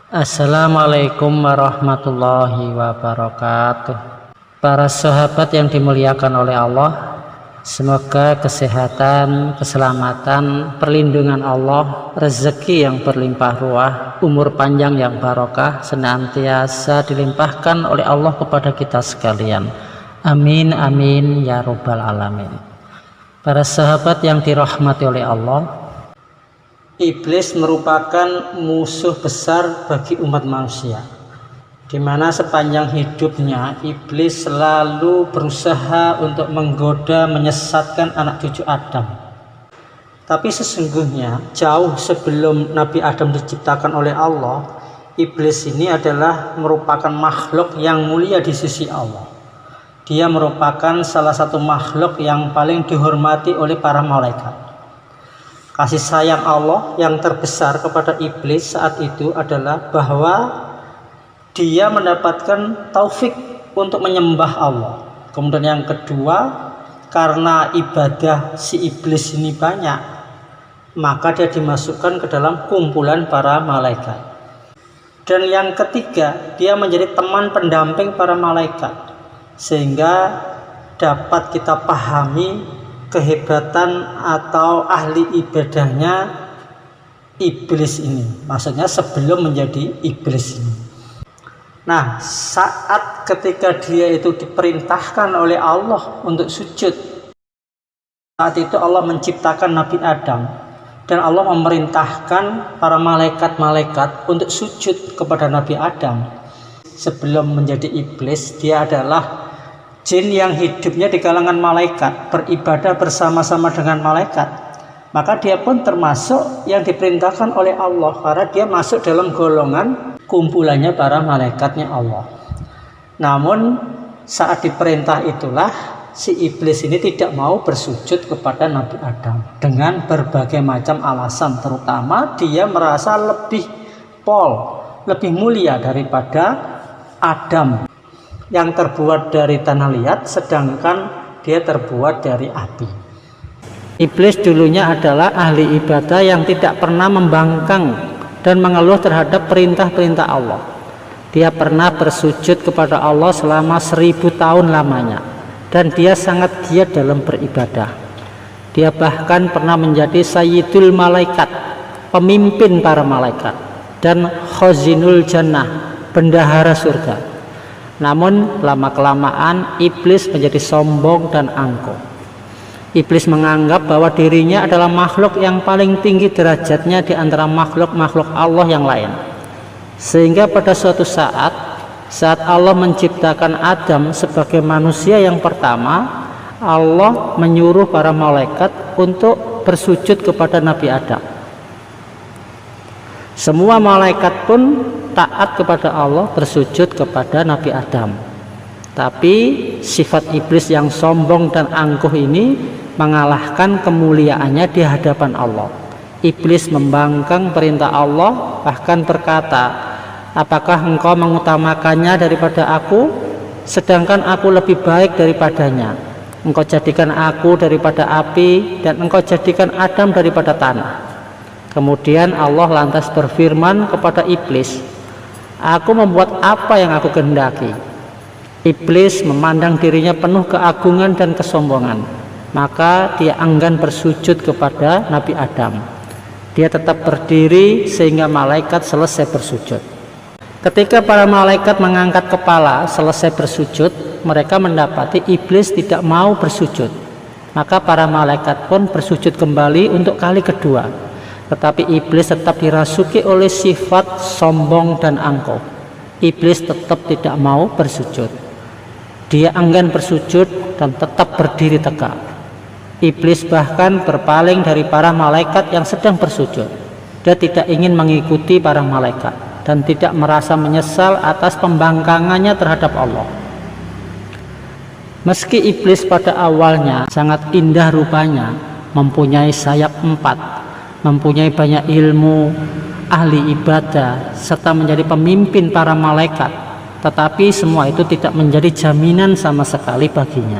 Assalamualaikum warahmatullahi wabarakatuh. Para sahabat yang dimuliakan oleh Allah, semoga kesehatan, keselamatan, perlindungan Allah, rezeki yang berlimpah ruah, umur panjang yang barokah senantiasa dilimpahkan oleh Allah kepada kita sekalian. Amin amin ya robbal alamin. Para sahabat yang dirahmati oleh Allah, iblis merupakan musuh besar bagi umat manusia, di mana sepanjang hidupnya iblis selalu berusaha untuk menggoda, menyesatkan anak cucu Adam. Tapi sesungguhnya jauh sebelum Nabi Adam diciptakan oleh Allah, iblis ini adalah merupakan makhluk yang mulia di sisi Allah. Dia merupakan salah satu makhluk yang paling dihormati oleh para malaikat. Kasih sayang Allah yang terbesar kepada iblis saat itu adalah bahwa dia mendapatkan taufik untuk menyembah Allah. Kemudian yang kedua, karena ibadah si iblis ini banyak, maka dia dimasukkan ke dalam kumpulan para malaikat. Dan yang ketiga, dia menjadi teman pendamping para malaikat, sehingga dapat kita pahami kehebatan atau ahli ibadahnya iblis ini, maksudnya sebelum menjadi iblis ini. Nah, saat ketika dia itu diperintahkan oleh Allah untuk sujud, saat itu Allah menciptakan Nabi Adam dan Allah memerintahkan para malaikat-malaikat untuk sujud kepada Nabi Adam. Sebelum menjadi iblis, dia adalah jin yang hidupnya di kalangan malaikat, beribadah bersama-sama dengan malaikat. Maka dia pun termasuk yang diperintahkan oleh Allah, karena dia masuk dalam golongan kumpulannya para malaikatnya Allah. Namun saat diperintah itulah si iblis ini tidak mau bersujud kepada Nabi Adam dengan berbagai macam alasan, terutama dia merasa lebih mulia daripada Adam yang terbuat dari tanah liat, sedangkan dia terbuat dari api. Iblis dulunya adalah ahli ibadah yang tidak pernah membangkang dan mengeluh terhadap perintah-perintah Allah. Dia pernah bersujud kepada Allah selama 1000 tahun lamanya, dan dia sangat giat dalam beribadah. Dia bahkan pernah menjadi sayyidul malaikat, pemimpin para malaikat, dan khazinul jannah, bendahara surga. Namun lama-kelamaan iblis menjadi sombong dan angkuh. Iblis menganggap bahwa dirinya adalah makhluk yang paling tinggi derajatnya di antara makhluk-makhluk Allah yang lain. Sehingga pada suatu saat Allah menciptakan Adam sebagai manusia yang pertama, Allah menyuruh para malaikat untuk bersujud kepada Nabi Adam. Semua malaikat pun taat kepada Allah, bersujud kepada Nabi Adam. Tapi sifat iblis yang sombong dan angkuh ini mengalahkan kemuliaannya di hadapan Allah. Iblis membangkang perintah Allah, bahkan berkata, "Apakah engkau mengutamakannya daripada aku, sedangkan aku lebih baik daripadanya? Engkau jadikan aku daripada api, dan engkau jadikan Adam daripada tanah." Kemudian Allah lantas berfirman kepada iblis, "Aku membuat apa yang aku kehendaki." Iblis memandang dirinya penuh keagungan dan kesombongan, maka dia enggan bersujud kepada Nabi Adam. Dia tetap berdiri sehingga malaikat selesai bersujud. Ketika para malaikat mengangkat kepala selesai bersujud, mereka mendapati iblis tidak mau bersujud. Maka para malaikat pun bersujud kembali untuk kali kedua. Tetapi iblis tetap dirasuki oleh sifat sombong dan angkuh. Iblis tetap tidak mau bersujud. Dia enggan bersujud dan tetap berdiri tegak. Iblis bahkan berpaling dari para malaikat yang sedang bersujud. Dia tidak ingin mengikuti para malaikat dan tidak merasa menyesal atas pembangkangannya terhadap Allah. Meski iblis pada awalnya sangat indah rupanya, mempunyai sayap 4, mempunyai banyak ilmu, ahli ibadah, serta menjadi pemimpin para malaikat, tetapi semua itu tidak menjadi jaminan sama sekali baginya.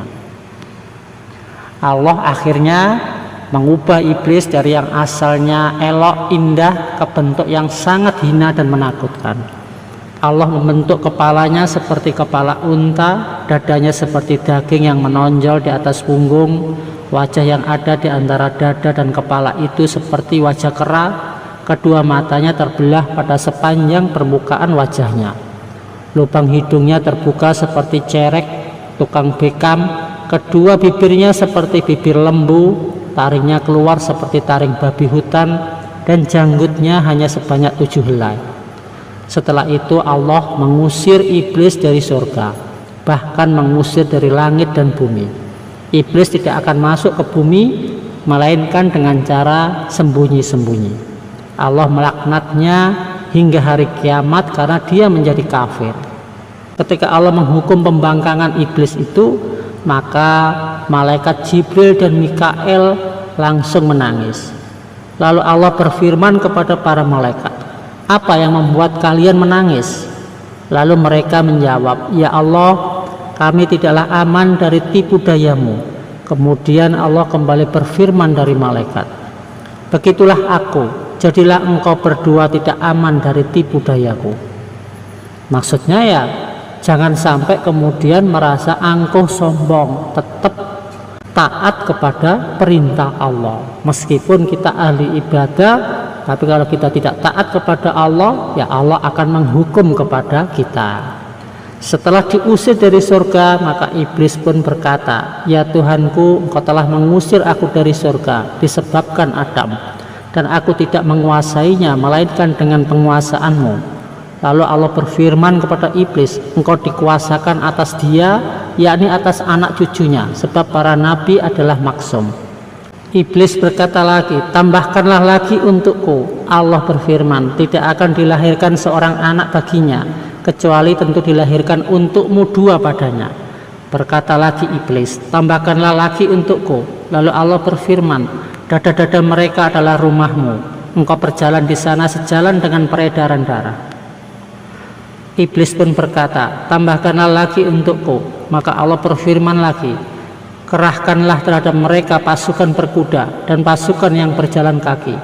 Allah akhirnya mengubah iblis dari yang asalnya elok, indah ke bentuk yang sangat hina dan menakutkan. Allah membentuk kepalanya seperti kepala unta, dadanya seperti daging yang menonjol di atas punggung, wajah yang ada di antara dada dan kepala itu seperti wajah kera, kedua matanya terbelah pada sepanjang permukaan wajahnya. Lubang hidungnya terbuka seperti cerek tukang bekam, kedua bibirnya seperti bibir lembu, taringnya keluar seperti taring babi hutan, dan janggutnya hanya sebanyak 7 helai. Setelah itu Allah mengusir iblis dari surga, bahkan mengusir dari langit dan bumi. Iblis tidak akan masuk ke bumi melainkan dengan cara sembunyi-sembunyi. Allah melaknatnya hingga hari kiamat karena dia menjadi kafir. Ketika Allah menghukum pembangkangan iblis itu, maka malaikat Jibril dan Mikael langsung menangis. Lalu Allah berfirman kepada para malaikat, "Apa yang membuat kalian menangis?" Lalu mereka menjawab, "Ya Allah, kami tidaklah aman dari tipu dayamu." Kemudian Allah kembali berfirman dari malaikat, "Begitulah aku, jadilah engkau berdua tidak aman dari tipu dayaku." Maksudnya ya, jangan sampai kemudian merasa angkuh sombong, tetap taat kepada perintah Allah. Meskipun kita ahli ibadah, tapi kalau kita tidak taat kepada Allah, ya Allah akan menghukum kepada kita. Setelah diusir dari surga, maka iblis pun berkata, "Ya Tuhanku, Engkau telah mengusir aku dari surga disebabkan Adam, dan aku tidak menguasainya melainkan dengan penguasaan-Mu." Lalu Allah berfirman kepada iblis, "Engkau dikuasakan atas dia, yakni atas anak cucunya, sebab para nabi adalah maksum." Iblis berkata lagi, "Tambahkanlah lagi untukku." Allah berfirman, "Tidak akan dilahirkan seorang anak baginya, kecuali tentu dilahirkan untukmu 2 padanya." Berkata lagi iblis, "Tambahkanlah lagi untukku." Lalu Allah berfirman, "Dada-dada mereka adalah rumahmu, engkau berjalan di sana sejalan dengan peredaran darah." Iblis pun berkata, "Tambahkanlah lagi untukku." Maka Allah berfirman lagi, "Kerahkanlah terhadap mereka pasukan berkuda dan pasukan yang berjalan kaki."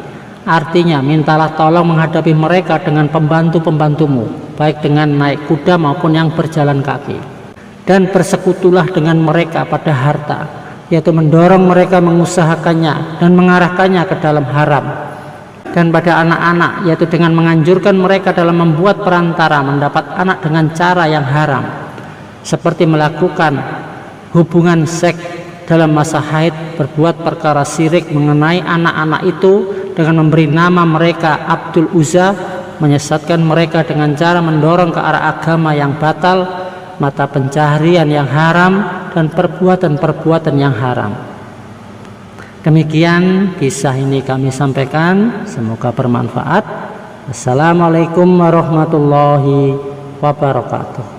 Artinya, mintalah tolong menghadapi mereka dengan pembantu-pembantumu, baik dengan naik kuda maupun yang berjalan kaki. Dan bersekutulah dengan mereka pada harta, yaitu mendorong mereka mengusahakannya dan mengarahkannya ke dalam haram. Dan pada anak-anak, yaitu dengan menganjurkan mereka dalam membuat perantara mendapat anak dengan cara yang haram, seperti melakukan hubungan seks dalam masa haid, berbuat perkara syirik mengenai anak-anak itu dengan memberi nama mereka Abdul Uzza, menyesatkan mereka dengan cara mendorong ke arah agama yang batal, mata pencaharian yang haram, dan perbuatan-perbuatan yang haram. Demikian kisah ini kami sampaikan, semoga bermanfaat. Assalamualaikum warahmatullahi wabarakatuh.